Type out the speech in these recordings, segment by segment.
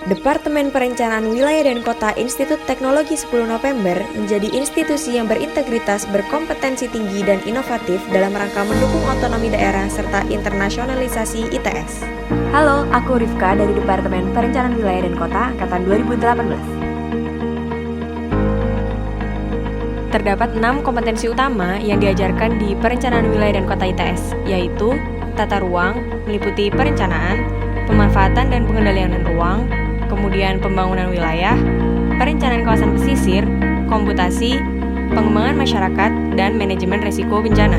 Departemen Perencanaan Wilayah dan Kota Institut Teknologi 10 November menjadi institusi yang berintegritas, berkompetensi tinggi, dan inovatif dalam rangka mendukung otonomi daerah serta internasionalisasi ITS. Halo, aku Rifka dari Departemen Perencanaan Wilayah dan Kota Angkatan 2018. Terdapat 6 kompetensi utama yang diajarkan di Perencanaan Wilayah dan Kota ITS, yaitu tata ruang, meliputi perencanaan, pemanfaatan dan pengendalian ruang, kemudian pembangunan wilayah, perencanaan kawasan pesisir, komputasi, pengembangan masyarakat, dan manajemen risiko bencana.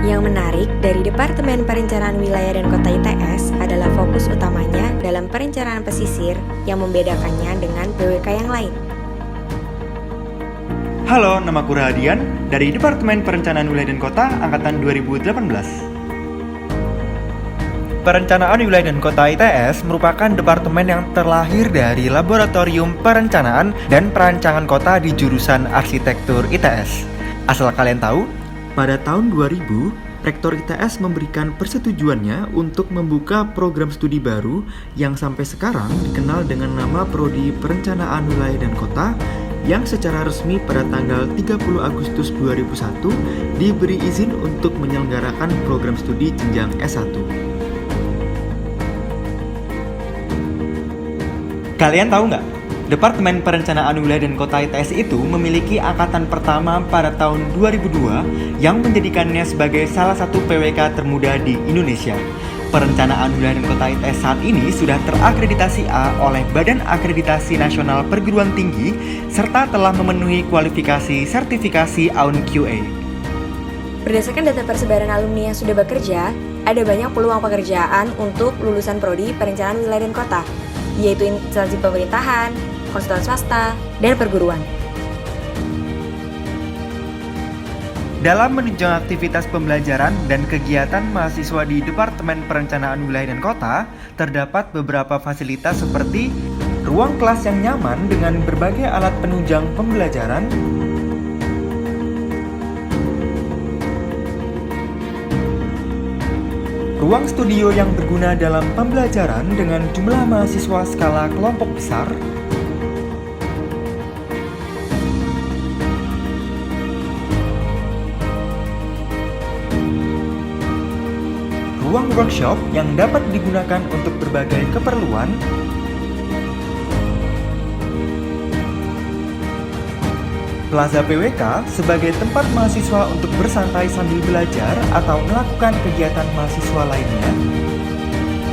Yang menarik dari Departemen Perencanaan Wilayah dan Kota ITS adalah fokus utamanya dalam perencanaan pesisir yang membedakannya dengan PWK yang lain. Halo, namaku Rahadian dari Departemen Perencanaan Wilayah dan Kota Angkatan 2018. Perencanaan Wilayah dan Kota ITS merupakan departemen yang terlahir dari Laboratorium Perencanaan dan Perancangan Kota di jurusan Arsitektur ITS. Asal kalian tahu, pada tahun 2000, Rektor ITS memberikan persetujuannya untuk membuka program studi baru yang sampai sekarang dikenal dengan nama Prodi Perencanaan Wilayah dan Kota yang secara resmi pada tanggal 30 Agustus 2001 diberi izin untuk menyelenggarakan program studi jenjang S1. Kalian tahu nggak? Departemen Perencanaan Wilayah dan Kota ITS itu memiliki angkatan pertama pada tahun 2002 yang menjadikannya sebagai salah satu PWK termuda di Indonesia. Perencanaan Wilayah dan Kota ITS saat ini sudah terakreditasi A oleh Badan Akreditasi Nasional Perguruan Tinggi serta telah memenuhi kualifikasi sertifikasi AUN QA. Berdasarkan data persebaran alumni yang sudah bekerja, ada banyak peluang pekerjaan untuk lulusan Prodi Perencanaan Wilayah dan Kota, yaitu instansi pemerintahan, konsultan swasta, dan perguruan. Dalam menunjang aktivitas pembelajaran dan kegiatan mahasiswa di Departemen Perencanaan Wilayah dan Kota, terdapat beberapa fasilitas seperti ruang kelas yang nyaman dengan berbagai alat penunjang pembelajaran, ruang studio yang berguna dalam pembelajaran dengan jumlah mahasiswa skala kelompok besar, ruang workshop yang dapat digunakan untuk berbagai keperluan, Plaza PWK sebagai tempat mahasiswa untuk bersantai sambil belajar atau melakukan kegiatan mahasiswa lainnya,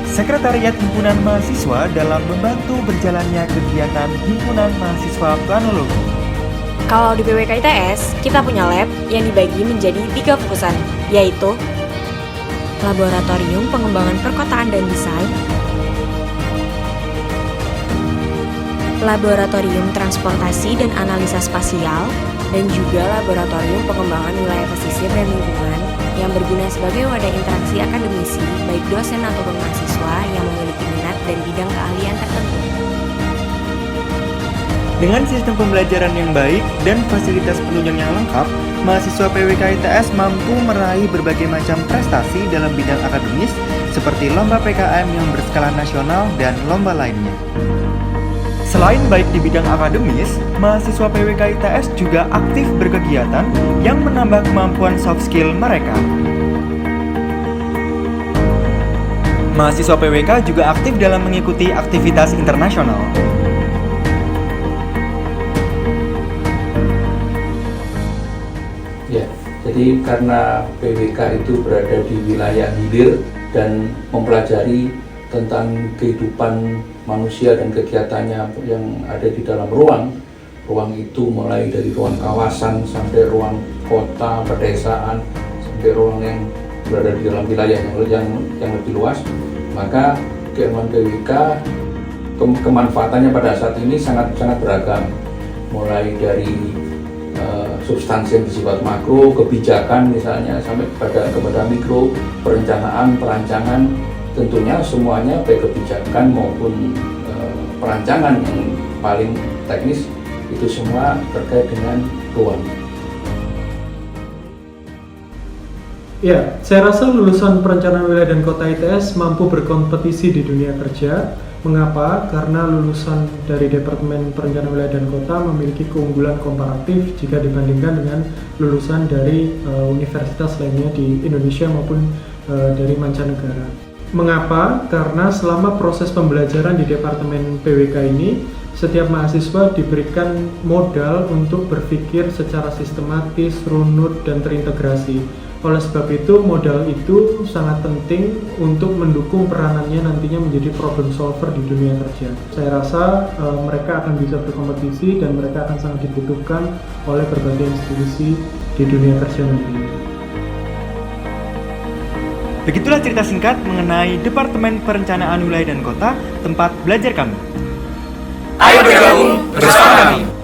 Sekretariat Himpunan Mahasiswa dalam membantu berjalannya kegiatan Himpunan Mahasiswa Planologi. Kalau di PWK ITS, kita punya lab yang dibagi menjadi 3 fokusan, yaitu Laboratorium Pengembangan Perkotaan dan Desain, Laboratorium Transportasi dan Analisa Spasial, dan juga Laboratorium Pengembangan Wilayah Pesisir dan Lingkungan yang berguna sebagai wadah interaksi akademisi baik dosen ataupun mahasiswa yang memiliki minat dan bidang keahlian tertentu. Dengan sistem pembelajaran yang baik dan fasilitas penunjang yang lengkap, mahasiswa PWK ITS mampu meraih berbagai macam prestasi dalam bidang akademis seperti lomba PKM yang berskala nasional dan lomba lainnya. Selain baik di bidang akademis, mahasiswa PWK ITS juga aktif berkegiatan yang menambah kemampuan soft skill mereka. Mahasiswa PWK juga aktif dalam mengikuti aktivitas internasional. Ya, jadi karena PWK itu berada di wilayah hilir dan mempelajari tentang kehidupan manusia dan kegiatannya yang ada di dalam ruang. Ruang itu mulai dari ruang kawasan sampai ruang kota, pedesaan, sampai ruang yang berada di dalam wilayah yang lebih luas. Maka keilmuan PWK kemanfaatannya pada saat ini sangat beragam. Mulai dari substansi yang bersifat makro, kebijakan misalnya, sampai kepada mikro, perencanaan, perancangan. Tentunya semuanya baik kebijakan maupun perancangan yang paling teknis itu semua terkait dengan ruang. Ya, saya rasa lulusan Perencanaan Wilayah dan Kota ITS mampu berkompetisi di dunia kerja Mengapa? Karena lulusan dari Departemen Perencanaan Wilayah dan Kota memiliki keunggulan komparatif jika dibandingkan dengan lulusan dari universitas lainnya di Indonesia maupun dari mancanegara. Mengapa? Karena selama proses pembelajaran di Departemen PWK ini, setiap mahasiswa diberikan modal untuk berpikir secara sistematis, runut, dan terintegrasi. Oleh sebab itu, modal itu sangat penting untuk mendukung peranannya nantinya menjadi problem solver di dunia kerja. Saya rasa mereka akan bisa berkompetisi dan mereka akan sangat dibutuhkan oleh berbagai institusi di dunia kerja nantinya. Begitulah cerita singkat mengenai Departemen Perencanaan Wilayah dan Kota, tempat belajar kami. Ayo bergabung bersama kami.